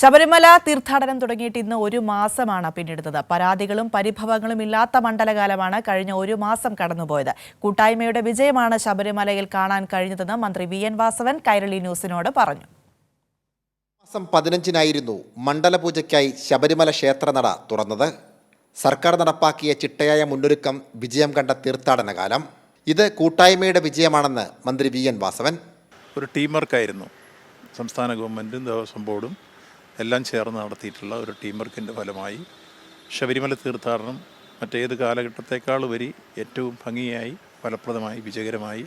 ശബരിമല തീർത്ഥാടനം തുടങ്ങിയിട്ട് ഇന്ന് ഒരു മാസമാണ് പിന്നിടുന്നത്. പരാതികളും പരിഭവങ്ങളും ഇല്ലാത്ത മണ്ഡലകാലമാണ് കഴിഞ്ഞ ഒരു മാസം കടന്നുപോയത്. കൂട്ടായ്മയുടെ വിജയമാണ് ശബരിമലയിൽ കാണാൻ കഴിഞ്ഞതെന്ന് മന്ത്രി വി എൻ വാസവൻ കൈരളി ന്യൂസിനോട് പറഞ്ഞു. മാസം 15-നായിരുന്നു മണ്ഡലപൂജയ്ക്കായി ശബരിമല ക്ഷേത്രനട തുറന്നത്. സർക്കാർ നടപ്പാക്കിയ ചിട്ടയായ മുന്നൊരുക്കം വിജയം കണ്ട തീർത്ഥാടന കാലം. ഇത് കൂട്ടായ്മയുടെ വിജയമാണെന്ന് മന്ത്രി വി എൻ വാസവൻ. ഒരു ടീം വർക്കായിരുന്നു. സംസ്ഥാന ഗവൺമെൻറ്റും ദേവസ്വം ബോർഡും എല്ലാം ചേർന്ന് നടത്തിയിട്ടുള്ള ഒരു ടീം വർക്കിൻ്റെ ഫലമായി ശബരിമല തീർത്ഥാടനം മറ്റേത് കാലഘട്ടത്തെക്കാളുപരി ഏറ്റവും ഭംഗിയായി, ഫലപ്രദമായി, വിജയകരമായി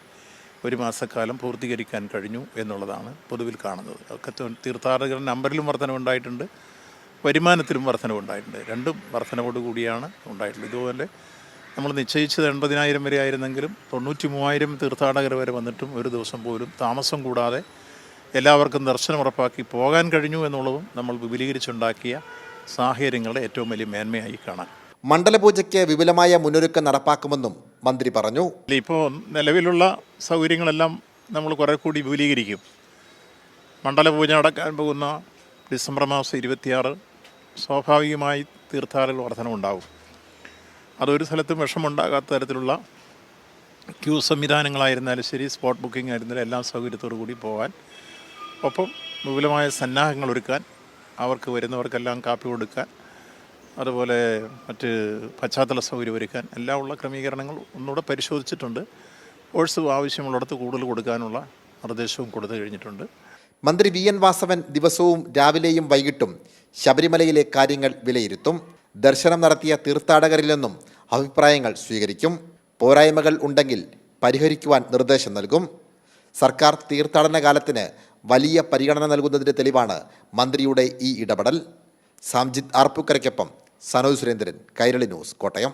ഒരു മാസക്കാലം പൂർത്തീകരിക്കാൻ കഴിഞ്ഞു എന്നുള്ളതാണ് പൊതുവിൽ കാണുന്നത്. ഒക്കെ തീർത്ഥാടകരുടെ നമ്പറിലും വർധനവുണ്ടായിട്ടുണ്ട്, വരുമാനത്തിലും വർധനവുണ്ടായിട്ടുണ്ട്. രണ്ടും വർധനവോടുകൂടിയാണ് ഉണ്ടായിട്ടുള്ളത്. ഇതുപോലെ നമ്മൾ നിശ്ചയിച്ചത് 80,000 വരെ ആയിരുന്നെങ്കിലും 93,000 തീർത്ഥാടകർ വരെ വന്നിട്ടും ഒരു ദിവസം പോലും താമസം കൂടാതെ എല്ലാവർക്കും ദർശനം ഉറപ്പാക്കി പോകാൻ കഴിഞ്ഞു എന്നുള്ളതും നമ്മൾ വിപുലീകരിച്ചുണ്ടാക്കിയ സാഹചര്യങ്ങളുടെ ഏറ്റവും വലിയ മേന്മയായി കാണാൻ. മണ്ഡലപൂജയ്ക്ക് വിപുലമായ മുന്നൊരുക്കം നടപ്പാക്കുമെന്നും മന്ത്രി പറഞ്ഞു. ഇപ്പോൾ നിലവിലുള്ള സൗകര്യങ്ങളെല്ലാം നമ്മൾ കുറെ കൂടി വിപുലീകരിക്കും. മണ്ഡലപൂജ നടക്കാൻ പോകുന്ന ഡിസംബർ മാസം 26 സ്വാഭാവികമായി തീർത്ഥാടക വർധനമുണ്ടാകും. അതൊരു സ്ഥലത്തും വിഷമുണ്ടാകാത്ത തരത്തിലുള്ള ക്യൂ സംവിധാനങ്ങളായിരുന്നാലും ശരി, സ്പോട്ട് ബുക്കിംഗ് ആയിരുന്നാലും എല്ലാം സൗകര്യത്തോടു കൂടി പോകാൻ, ഒപ്പം വിപുലമായ സന്നാഹങ്ങൾ ഒരുക്കാൻ, അവർക്ക് വരുന്നവർക്കെല്ലാം കാപ്പി കൊടുക്കാൻ, അതുപോലെ മറ്റ് പശ്ചാത്തല സൗകര്യം ഒരുക്കാൻ എല്ലാം ഉള്ള ക്രമീകരണങ്ങൾ ഒന്നുകൂടെ പരിശോധിച്ചിട്ടുണ്ട്. കോഴ്സ് ആവശ്യമുള്ളിടത്ത് കൂടുതൽ കൊടുക്കാനുള്ള നിർദ്ദേശവും കൊടുത്തു കഴിഞ്ഞിട്ടുണ്ട്. മന്ത്രി വി എൻ വാസവൻ ദിവസവും രാവിലെയും വൈകിട്ടും ശബരിമലയിലെ കാര്യങ്ങൾ വിലയിരുത്തും. ദർശനം നടത്തിയ തീർത്ഥാടകരിൽ നിന്നും അഭിപ്രായങ്ങൾ സ്വീകരിക്കും. പോരായ്മകൾ ഉണ്ടെങ്കിൽ പരിഹരിക്കുവാൻ നിർദ്ദേശം നൽകും. സർക്കാർ തീർത്ഥാടന കാലത്തിന് വലിയ പരിഗണന നൽകുന്നതിൻ്റെ തെളിവാണ് മന്ത്രിയുടെ ഈ ഇടപെടൽ. സാംജിത് ആർപ്പൂക്കരയ്ക്കൊപ്പം സനോജ് സുരേന്ദ്രൻ, കൈരളി ന്യൂസ്, കോട്ടയം.